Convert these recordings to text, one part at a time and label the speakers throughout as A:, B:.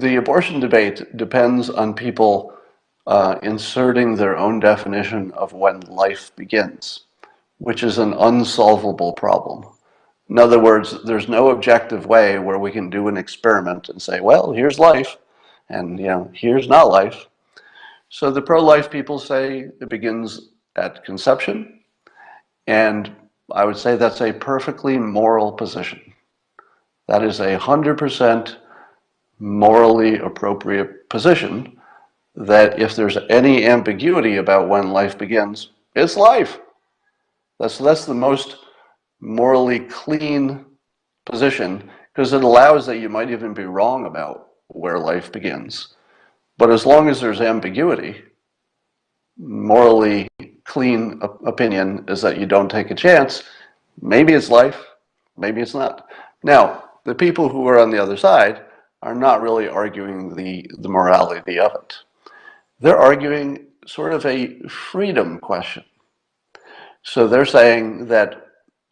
A: the abortion debate depends on people inserting their own definition of when life begins, which is an unsolvable problem. In other words, there's no objective way where we can do an experiment and say, well, here's life, and here's not life. So the pro-life people say it begins at conception, and I would say that's a perfectly moral position. That is 100% morally appropriate position, that if there's any ambiguity about when life begins, it's life. That's the most morally clean position, because it allows that you might even be wrong about where life begins. But as long as there's ambiguity, morally clean opinion is that you don't take a chance. Maybe it's life, maybe it's not. Now, the people who are on the other side are not really arguing the morality of it. They're arguing sort of a freedom question. So they're saying that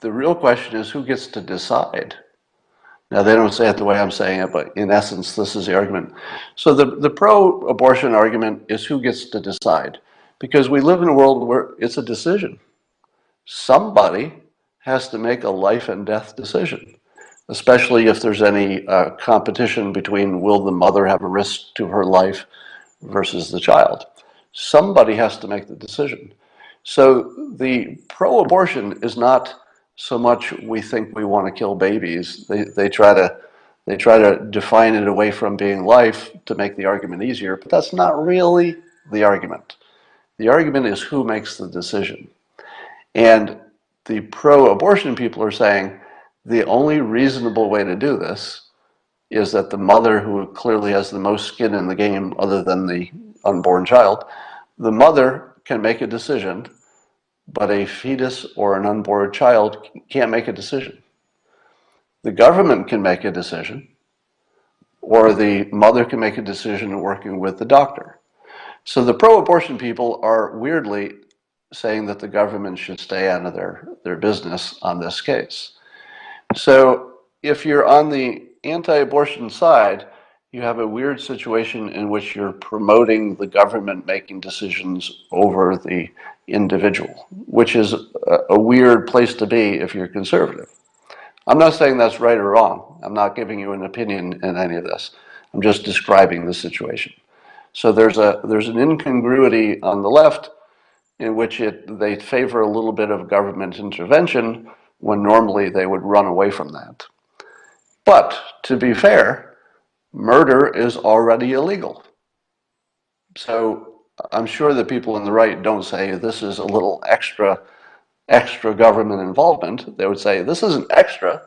A: the real question is who gets to decide. Now, they don't say it the way I'm saying it, but in essence, this is the argument. So the pro-abortion argument is who gets to decide, because we live in a world where it's a decision. Somebody has to make a life and death decision, especially if there's any competition between will the mother have a risk to her life versus the child. Somebody has to make the decision. So the pro-abortion is not so much we think we want to kill babies. They try to define it away from being life to make the argument easier, but that's not really the argument. The argument is who makes the decision. And the pro-abortion people are saying the only reasonable way to do this is that the mother, who clearly has the most skin in the game other than the unborn child, the mother can make a decision, but a fetus or an unborn child can't make a decision. The government can make a decision, or the mother can make a decision working with the doctor. So the pro-abortion people are weirdly saying that the government should stay out of their business on this case. So if you're on the anti-abortion side, you have a weird situation in which you're promoting the government making decisions over the individual, which is a weird place to be if you're conservative. I'm not saying that's right or wrong. I'm not giving you an opinion in any of this. I'm just describing the situation. So there's an incongruity on the left in which they favor a little bit of government intervention when normally they would run away from that. But to be fair, murder is already illegal. So I'm sure that people on the right don't say this is a little extra government involvement. They would say this isn't extra.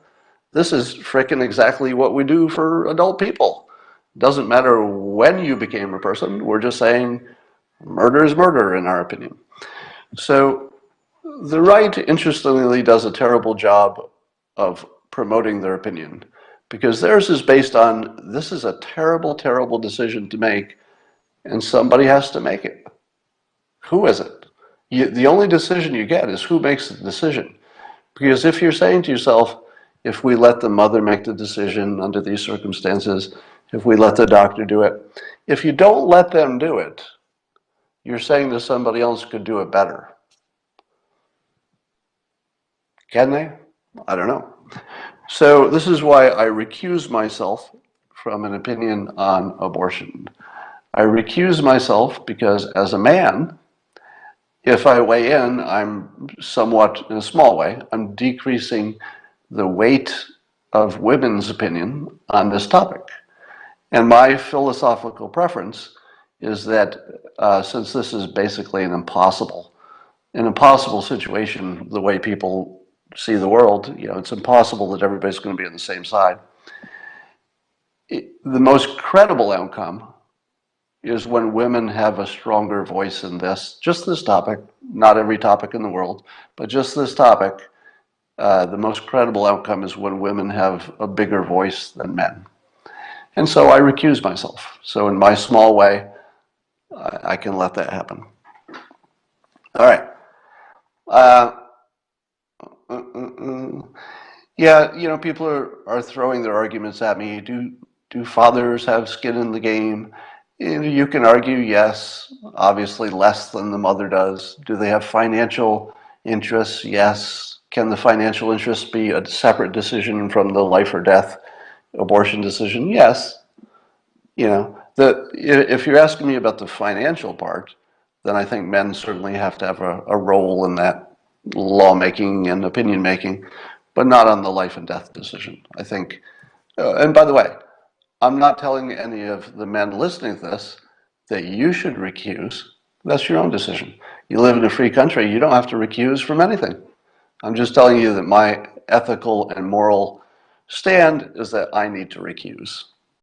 A: This is frickin' exactly what we do for adult people. Doesn't matter when you became a person. We're just saying murder is murder in our opinion. So the right, interestingly, does a terrible job of promoting their opinion, because theirs is based on this is a terrible, terrible decision to make, and somebody has to make it. Who is it? The only decision you get is who makes the decision. Because if you're saying to yourself, if we let the mother make the decision under these circumstances, if we let the doctor do it, if you don't let them do it, you're saying that somebody else could do it better. Can they? I don't know. So this is why I recuse myself from an opinion on abortion. I recuse myself because as a man, if I weigh in, I'm somewhat, in a small way, I'm decreasing the weight of women's opinion on this topic. And my philosophical preference is that since this is basically an impossible situation, the way people see the world, it's impossible that everybody's going to be on the same side. The most credible outcome is when women have a stronger voice in just this topic, not every topic in the world, but just this topic. The most credible outcome is when women have a bigger voice than men. And so I recuse myself. So in my small way, I can let that happen. All right. Yeah, people are throwing their arguments at me. Do Do fathers have skin in the game? You can argue yes, obviously less than the mother does. Do they have financial interests? Yes. Can the financial interests be a separate decision from the life or death abortion decision? Yes. If you're asking me about the financial part, then I think men certainly have to have a role in that lawmaking and opinion making, but not on the life and death decision. I think, and by the way, I'm not telling any of the men listening to this that you should recuse. That's your own decision. You live in a free country, you don't have to recuse from anything. I'm just telling you that my ethical and moral stand is that I need to recuse.